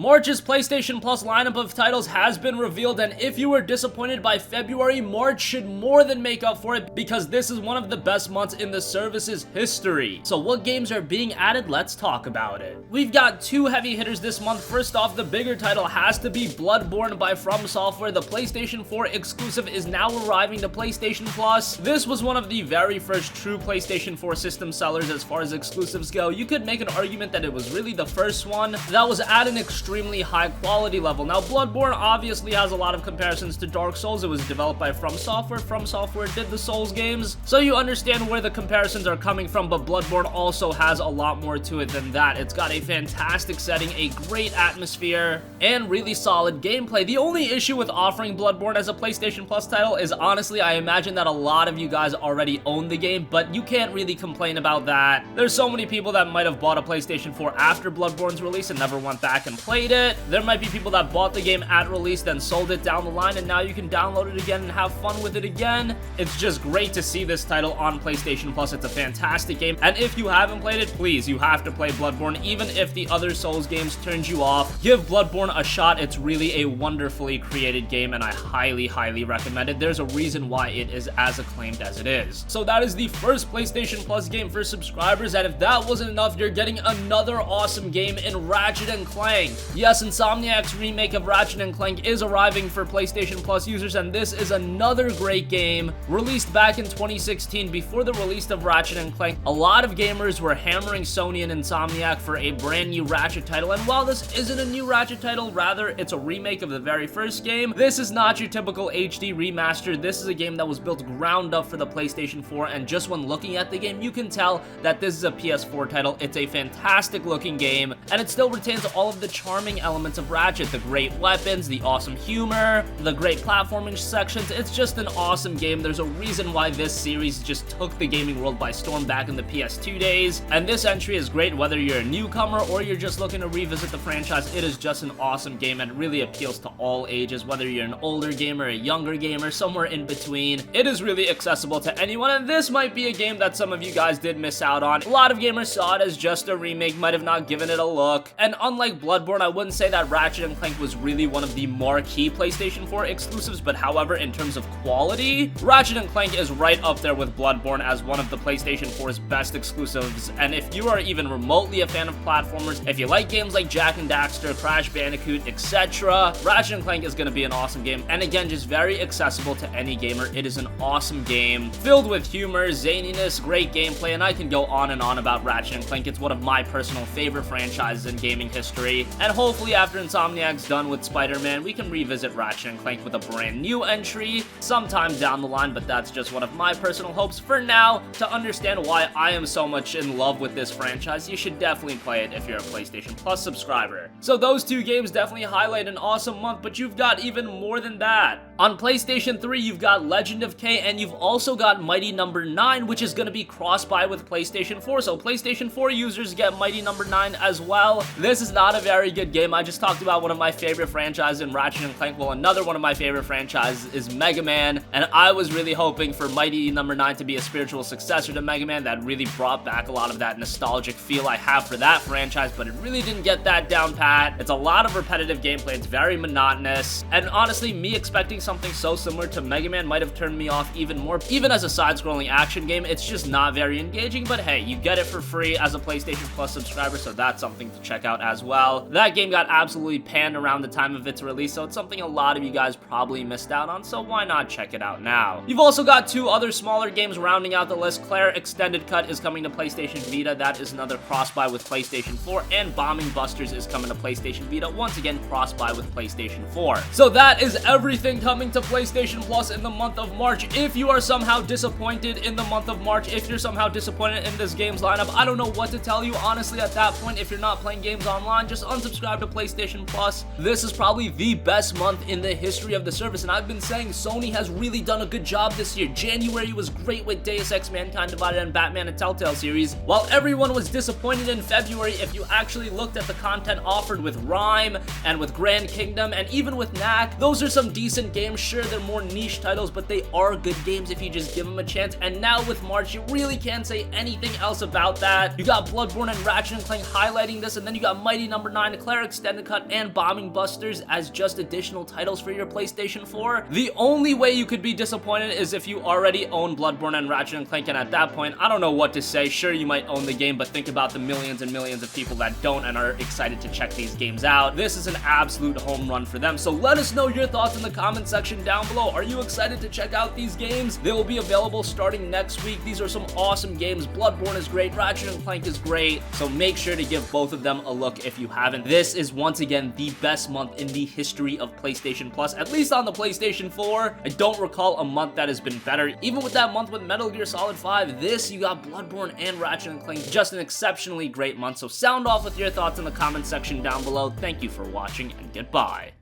March's PlayStation Plus lineup of titles has been revealed, and if you were disappointed by February, March should more than make up for it because this is one of the best months in the service's history. So what games are being added? Let's talk about it. We've got two heavy hitters this month. First off, the bigger title has to be Bloodborne by From Software. The PlayStation 4 exclusive is now arriving to PlayStation Plus. This was one of the very first true PlayStation 4 system sellers as far as exclusives go. You could make an argument that it was really the first one that was at an extremely high quality level. Now, Bloodborne obviously has a lot of comparisons to Dark Souls. It was developed by From Software. From Software did the Souls games, so you understand where the comparisons are coming from, but Bloodborne also has a lot more to it than that. It's got a fantastic setting, a great atmosphere, and really solid gameplay. The only issue with offering Bloodborne as a PlayStation Plus title is, honestly, I imagine that a lot of you guys already own the game, but you can't really complain about that. There's so many people that might have bought a PlayStation 4 after Bloodborne's release and never went back and played it. There might be people that bought the game at release, then sold it down the line, and now you can download it again and have fun with it again. It's just great to see this title on PlayStation Plus. It's a fantastic game, and if you haven't played it, please, you have to play Bloodborne. Even if the other Souls games turned you off, give Bloodborne a shot. It's really a wonderfully created game, and I highly recommend it. There's a reason why it is as acclaimed as it is. So that is the first PlayStation Plus game for subscribers, and if that wasn't enough, you're getting another awesome game in Ratchet & Clank. Yes, Insomniac's remake of Ratchet & Clank is arriving for PlayStation Plus users, and this is another great game released back in 2016 before the release of Ratchet & Clank. A lot of gamers were hammering Sony and Insomniac for a brand new Ratchet title, and while this isn't a new Ratchet title, rather it's a remake of the very first game, this is not your typical HD remaster. This is a game that was built ground up for the PlayStation 4, and just when looking at the game, you can tell that this is a PS4 title. It's a fantastic looking game, and it still retains all of the charming elements of Ratchet, the great weapons, the awesome humor, the great platforming sections. It's just an awesome game. There's a reason why this series just took the gaming world by storm back in the PS2 days, and this entry is great whether you're a newcomer or you're just looking to revisit the franchise. It is just an awesome game and really appeals to all ages, whether you're an older gamer, a younger gamer, somewhere in between. It is really accessible to anyone, and this might be a game that some of you guys did miss out on. A lot of gamers saw it as just a remake, might have not given it a look, and unlike Bloodborne, I wouldn't say that Ratchet & Clank was really one of the marquee PlayStation 4 exclusives, but however, in terms of quality, Ratchet & Clank is right up there with Bloodborne as one of the PlayStation 4's best exclusives, and if you are even remotely a fan of platformers, if you like games like Jak and Daxter, Crash Bandicoot, etc., Ratchet & Clank is going to be an awesome game, and again, just very accessible to any gamer. It is an awesome game, filled with humor, zaniness, great gameplay, and I can go on and on about Ratchet & Clank. It's one of my personal favorite franchises in gaming history, and hopefully after Insomniac's done with Spider-Man, we can revisit Ratchet & Clank with a brand new entry sometime down the line, but that's just one of my personal hopes. For now, to understand why I am so much in love with this franchise, you should definitely play it if you're a PlayStation Plus subscriber. So those two games definitely highlight an awesome month, but you've got even more than that. On PlayStation 3, you've got Legend of K, and you've also got Mighty Number 9, which is going to be cross-buy with PlayStation 4, so PlayStation 4 users get Mighty Number 9 as well. This is not a very good game. I just talked about one of my favorite franchises in Ratchet & Clank. Well, another one of my favorite franchises is Mega Man, and I was really hoping for Mighty Number 9 to be a spiritual successor to Mega Man that really brought back a lot of that nostalgic feel I have for that franchise, but it really didn't get that down pat. It's a lot of repetitive gameplay. It's very monotonous, and honestly, me expecting something so similar to Mega Man might have turned me off even more. Even as a side-scrolling action game, it's just not very engaging, but hey, you get it for free as a PlayStation Plus subscriber, so that's something to check out as well. That game got absolutely panned around the time of its release, so it's something a lot of you guys probably missed out on, so why not check it out now? You've also got two other smaller games rounding out the list. Claire Extended Cut is coming to PlayStation Vita. That is another cross-buy with PlayStation 4, and Bombing Busters is coming to PlayStation Vita. Once again, cross-buy with PlayStation 4. So that is everything coming to PlayStation Plus in the month of March. If you are somehow disappointed in the month of March, if you're somehow disappointed in this game's lineup, I don't know what to tell you. Honestly, at that point, if you're not playing games online, just unsubscribe to PlayStation Plus. This is probably the best month in the history of the service, and I've been saying Sony has really done a good job this year. January was great with Deus Ex Mankind Divided and Batman and Telltale series, while everyone was disappointed in February. If you actually looked at the content offered with Rime and with Grand Kingdom and even with Knack, those are some decent games games. Sure, they're more niche titles, but they are good games if you just give them a chance. And now with March, you really can't say anything else about that. You got Bloodborne and Ratchet & Clank highlighting this, and then you got Mighty No. 9, Declare Extended Cut, and Bombing Busters as just additional titles for your PlayStation 4. The only way you could be disappointed is if you already own Bloodborne and Ratchet & Clank, and at that point, I don't know what to say. Sure, you might own the game, but think about the millions and millions of people that don't and are excited to check these games out. This is an absolute home run for them, so let us know your thoughts in the comment section down below. Are you excited to check out these games? They will be available starting next week. These are some awesome games. Bloodborne is great, Ratchet & Clank is great, so make sure to give both of them a look if you haven't. This is once again the best month in the history of PlayStation Plus, at least on the PlayStation 4. I don't recall a month that has been better. Even with that month with Metal Gear Solid 5, this, you got Bloodborne and Ratchet & Clank, just an exceptionally great month. So sound off with your thoughts in the comment section down below. Thank you for watching, and goodbye.